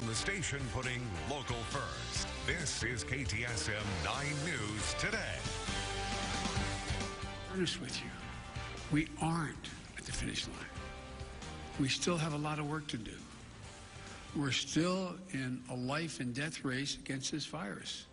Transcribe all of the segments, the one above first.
From the station putting local first, this is KTSM 9 News Today. I'm honest with you, we aren't at the finish line. We still have a lot of work to do. We're still in a life and death race against this virus.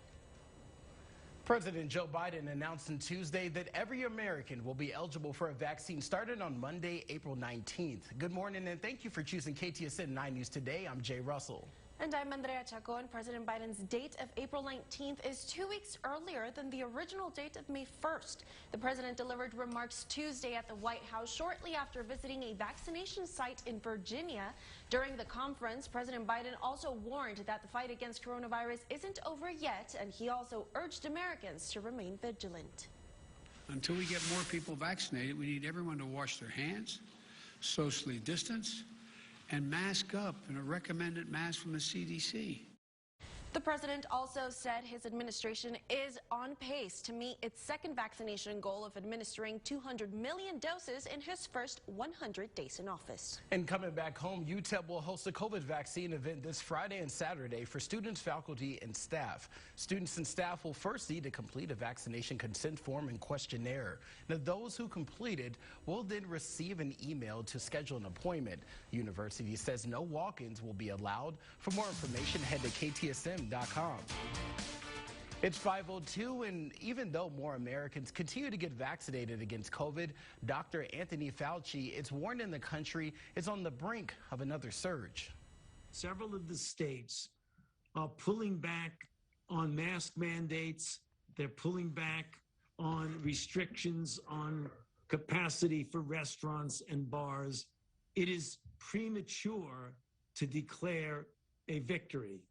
President Joe Biden announced on Tuesday that every American will be eligible for a vaccine starting on Monday, April 19th. Good morning and thank you for choosing KTSM 9 News Today. I'm Jay Russell. And I'm Andrea Chacon. President Biden's date of April 19th is 2 weeks earlier than the original date of May 1st. The president delivered remarks Tuesday at the White House shortly after visiting a vaccination site in Virginia. During the conference, President Biden also warned that the fight against coronavirus isn't over yet, and he also urged Americans to remain vigilant. Until we get more people vaccinated, we need everyone to wash their hands, socially distance, and mask up in a recommended mask from the CDC. The president also said his administration is on pace to meet its second vaccination goal of administering 200 million doses in his first 100 days in office. And coming back home, UTEP will host a COVID vaccine event this Friday and Saturday for students, faculty, and staff. Students and staff will first need to complete a vaccination consent form and questionnaire. Now, those who complete it will then receive an email to schedule an appointment. University says no walk-ins will be allowed. For more information, head to KTSM.com. It's 5:02, and even though more Americans continue to get vaccinated against COVID, Dr. Anthony Fauci is warning the country is on the brink of another surge. Several of the states are pulling back on mask mandates. They're pulling back on restrictions on capacity for restaurants and bars. It is premature to declare a victory.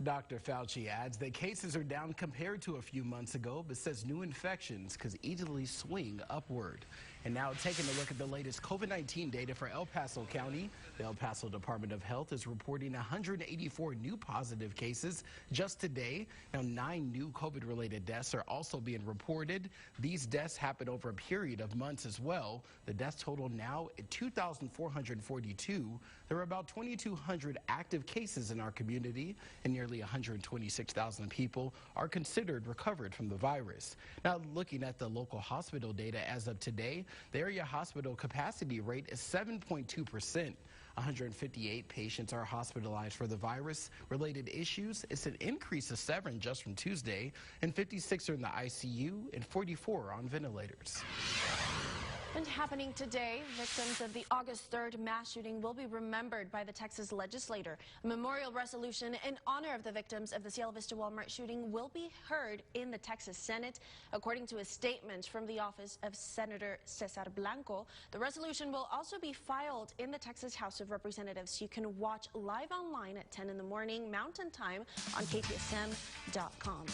Dr. Fauci adds that cases are down compared to a few months ago, but says new infections could easily swing upward. And now taking a look at the latest COVID-19 data for El Paso County, the El Paso Department of Health is reporting 184 new positive cases just today. Now, 9 new COVID-related deaths are also being reported. These deaths happen over a period of months as well. The death total now at 2,442. There are about 2,200 active cases in our community, and nearly 126,000 people are considered recovered from the virus. Now, looking at the local hospital data as of today, the area hospital capacity rate is 7.2%. 158 patients are hospitalized for the virus-related issues. It's an increase of 7 just from Tuesday, and 56 are in the ICU and 44 are on ventilators. And happening today, victims of the August 3rd mass shooting will be remembered by the Texas legislature. A memorial resolution in honor of the victims of the Cielo Vista Walmart shooting will be heard in the Texas Senate. According to a statement from the office of Senator Cesar Blanco, the resolution will also be filed in the Texas House of Representatives. You can watch live online at 10 in the morning Mountain Time on KTSM.com.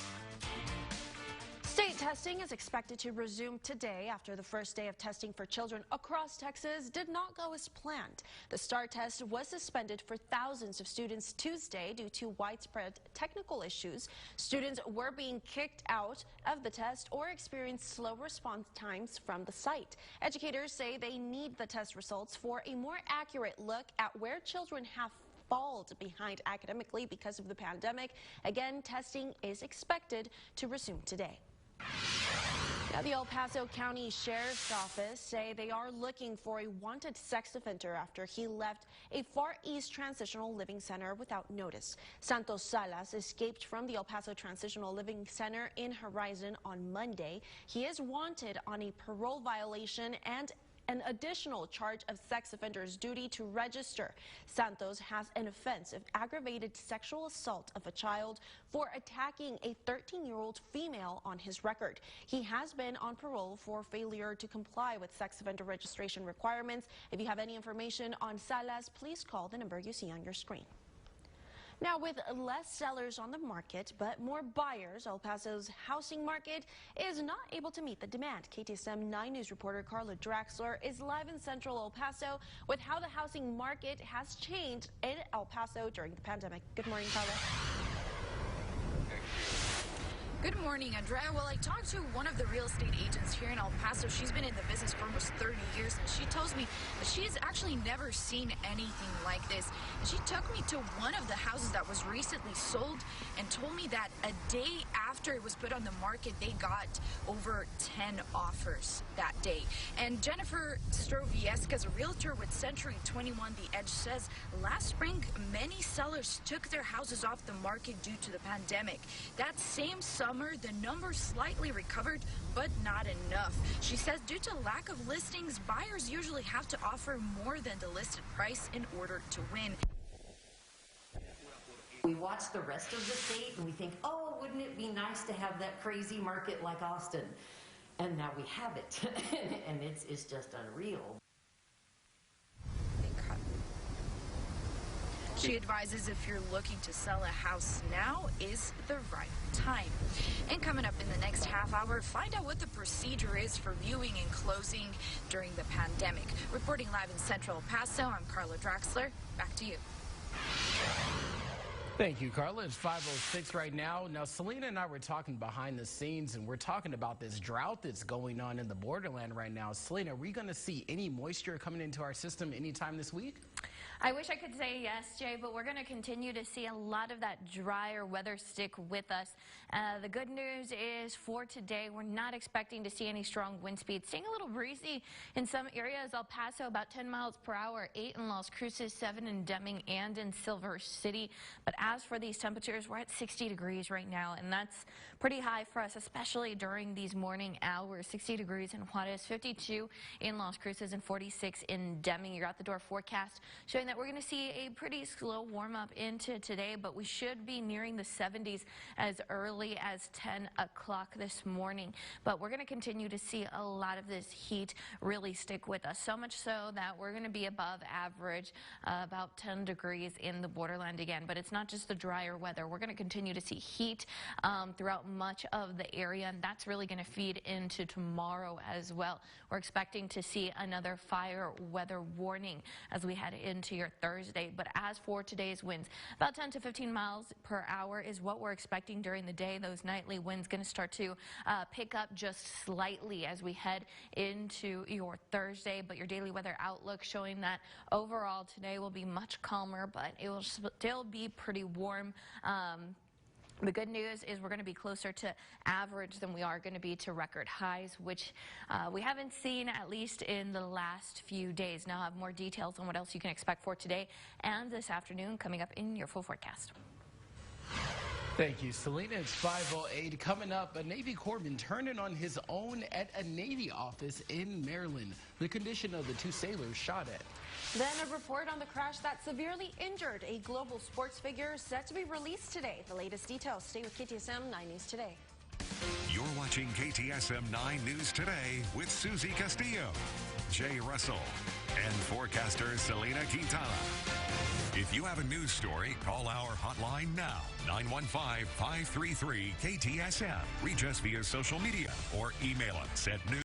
State testing is expected to resume today after the first day of testing for children across Texas did not go as planned. The STAR test was suspended for thousands of students Tuesday due to widespread technical issues. Students were being kicked out of the test or experienced slow response times from the site. Educators say they need the test results for a more accurate look at where children have fallen behind academically because of the pandemic. Again, testing is expected to resume today. Now, the El Paso County Sheriff's Office say they are looking for a wanted sex offender after he left a Far East Transitional Living Center without notice. Santos Salas escaped from the El Paso Transitional Living Center in Horizon on Monday. He is wanted on a parole violation and an additional charge of sex offender's duty to register. Santos has an offense of aggravated sexual assault of a child for attacking a 13-year-old female on his record. He has been on parole for failure to comply with sex offender registration requirements. If you have any information on Salas, please call the number you see on your screen. Now, with less sellers on the market but more buyers, El Paso's housing market is not able to meet the demand. KTSM 9 News reporter Carla Draxler is live in central El Paso with how the housing market has changed in El Paso during the pandemic. Good morning, Carla. Good morning, Andrea. Well, I talked to one of the real estate agents here in El Paso. She's been in the business for almost 30 years, and she tells me that she has actually never seen anything like this. And she took me to one of the houses that was recently sold and told me that a day after it was put on the market, they got over 10 offers that day. And Jennifer Strovieska is a realtor with Century 21 The Edge, says last spring, many sellers took their houses off the market due to the pandemic. That same summer, the numbers slightly recovered, but not enough. She says due to lack of listings, buyers usually have to offer more than the listed price in order to win. We watch the rest of the state and we think, oh, wouldn't it be nice to have that crazy market like Austin? And now we have it, and it's just unreal. She advises if you're looking to sell a house, now is the right time. And coming up in the next half hour, find out what the procedure is for viewing and closing during the pandemic. Reporting live in Central El Paso, I'm Carla Draxler. Back to you. Thank you, Carla. It's 5:06 right now. Now, Selena and I were talking behind the scenes, and we're talking about this drought that's going on in the borderland right now. Selena, are we going to see any moisture coming into our system anytime this week? I wish I could say yes, Jay, but we're going to continue to see a lot of that drier weather stick with us. The good news is for today, we're not expecting to see any strong wind speeds. Staying a little breezy in some areas. El Paso, about 10 miles per hour, 8 in Las Cruces, 7 in Deming and in Silver City. But as for these temperatures, we're at 60 degrees right now, and that's pretty high for us, especially during these morning hours. 60 degrees in Juarez, 52 in Las Cruces, and 46 in Deming. Your out-the-door forecast showing that we're going to see a pretty slow warm-up into today, but we should be nearing the 70s as early as 10 o'clock this morning. But we're going to continue to see a lot of this heat really stick with us, so much so that we're going to be above average, about 10 degrees in the borderland again. But it's not just the drier weather. We're going to continue to see heat throughout much of the area, and that's really going to feed into tomorrow as well. We're expecting to see another fire weather warning as we head into your Thursday. But as for today's winds, about 10 to 15 miles per hour is what we're expecting during the day. Those nightly winds going to start to pick up just slightly as we head into your Thursday. But your daily weather outlook showing that overall today will be much calmer, but it will still be pretty warm. The good news is we're going to be closer to average than we are going to be to record highs, which we haven't seen at least in the last few days. Now I'll have more details on what else you can expect for today and this afternoon coming up in your full forecast. Thank you, Selena. It's 5:08. Coming up, a Navy corpsman turning on his own at a Navy office in Maryland. The condition of the 2 sailors shot at. Then a report on the crash that severely injured a global sports figure set to be released today. The latest details. Stay with KTSM 9 News Today. You're watching KTSM 9 News Today with Susie Castillo, Jay Russell, and forecaster Selena Quintana. If you have a news story, call our hotline now, 915-533-KTSM. Reach us via social media or email us at news